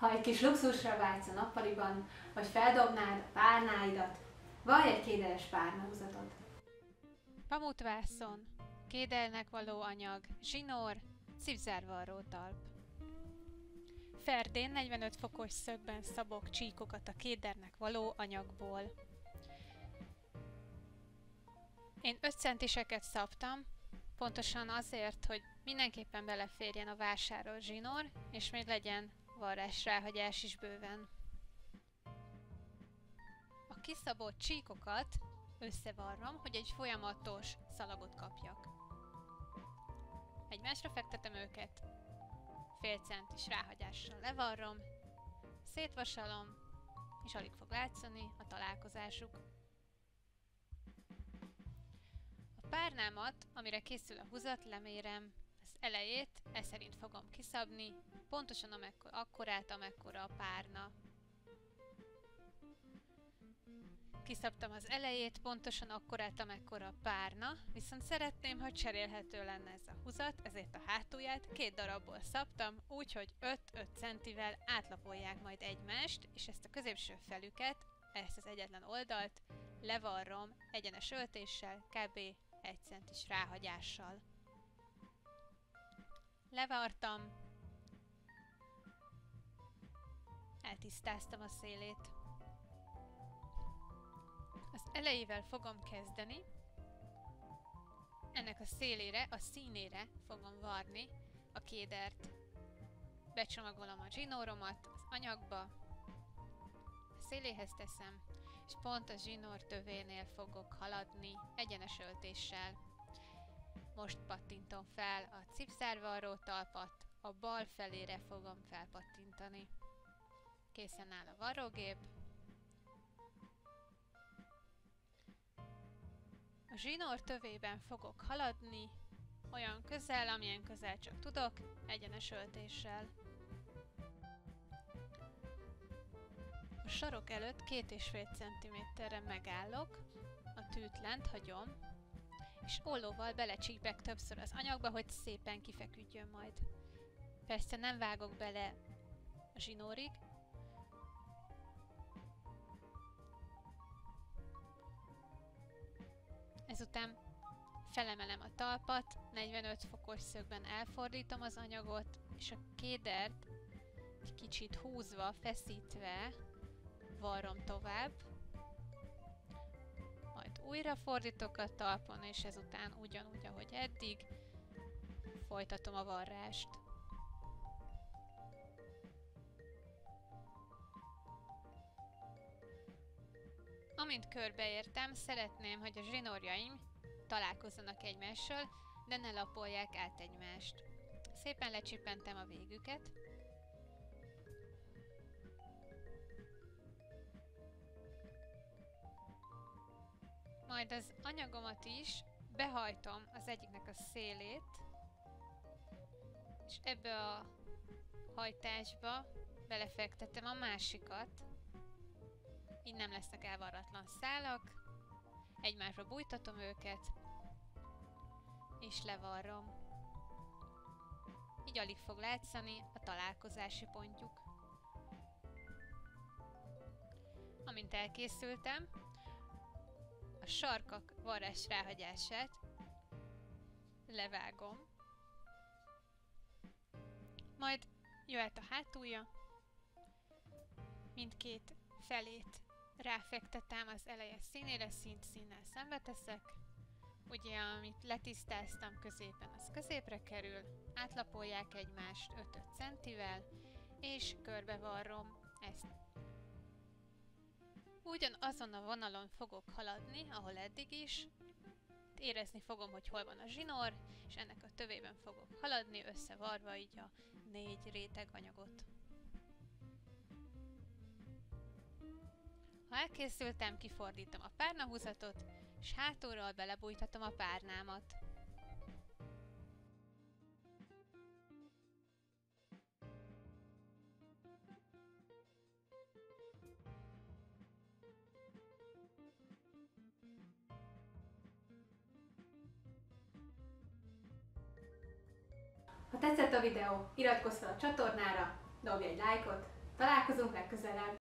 Ha egy kis luxusra vágysz a nappaliban, vagy feldobnád a párnáidat, vaj egy kédeles párnahúzatot. Pamutvászon, kédelnek való anyag, zsinór, cipzárvarró talp. Ferdén 45 fokos szögben szabok csíkokat a kédernek való anyagból. Én 5 centiseket szabtam, pontosan azért, hogy mindenképpen beleférjen a vásárolt zsinór, és még legyen varrásráhagyás is bőven. A kiszabott csíkokat összevarrom, hogy egy folyamatos szalagot kapjak. Egymásra fektetem őket, fél centis ráhagyással levarrom, szétvasalom, és alig fog látszani a találkozásuk. A párnámat, amire készül a húzat, lemérem, az elejét szerint fogom kiszabni, pontosan akkorát, amekkora a párna. Kiszabtam az elejét, pontosan akkorát, amekkora a párna, viszont szeretném, hogy cserélhető lenne ez a húzat, ezért a hátulját 2 darabból szabtam, úgyhogy 5-5 centivel átlapolják majd egymást, és ezt a középső felüket, ezt az egyetlen oldalt levarrom egyenes öltéssel, kb. 1 centis ráhagyással. Levartam, eltisztáztam a szélét. Az elejével fogom kezdeni, ennek a szélére, a színére fogom varni a kédert. Becsomagolom a zsinóromat az anyagba, a széléhez teszem, és pont a zsinór tövénél fogok haladni egyenes öltéssel. Most pattintom fel a cipzárvarró talpat, a bal felére fogom felpattintani. Készen áll a varrógép. A zsinór tövében fogok haladni, olyan közel, amilyen közel csak tudok, egyenes öltéssel. A sarok előtt 2,5 cm-re megállok, a tűt lent hagyom, és ollóval belecsípek többször az anyagba, hogy szépen kifeküdjön majd. Persze nem vágok bele a zsinórig, ezután felemelem a talpat, 45 fokos szögben elfordítom az anyagot, és a kédert egy kicsit húzva, feszítve varrom tovább. Majd újra fordítok a talpon, és ezután ugyanúgy, ahogy eddig, folytatom a varrást. Amint körbeértem, szeretném, hogy a zsinórjaim találkozzanak egymással, de ne lapolják át egymást. Szépen lecsippentem a végüket. Majd az anyagomat is behajtom az egyiknek a szélét, és ebbe a hajtásba belefektetem a másikat. Így nem lesznek elvarratlan szálak, egymásba bújtatom őket, és levarrom. Így alig fog látszani a találkozási pontjuk. Amint elkészültem, a sarkak varrás ráhagyását levágom, majd jöhet a hátulja, mindkét felét ráfektetem az eleje színére, színnel szembe teszek. Ugye, amit letisztáztam középen, az középre kerül, átlapolják egymást 5-5 centivel, és körbevarrom ezt. Ugyanazon a vonalon fogok haladni, ahol eddig is. Érezni fogom, hogy hol van a zsinór, és ennek a tövében fogok haladni, összevarva így a 4 réteg anyagot. Ha elkészültem, kifordítom a párnahúzatot, és hátulról belebújtatom a párnámat. Ha tetszett a videó, iratkozz fel a csatornára, dobj egy lájkot, Találkozunk legközelebb!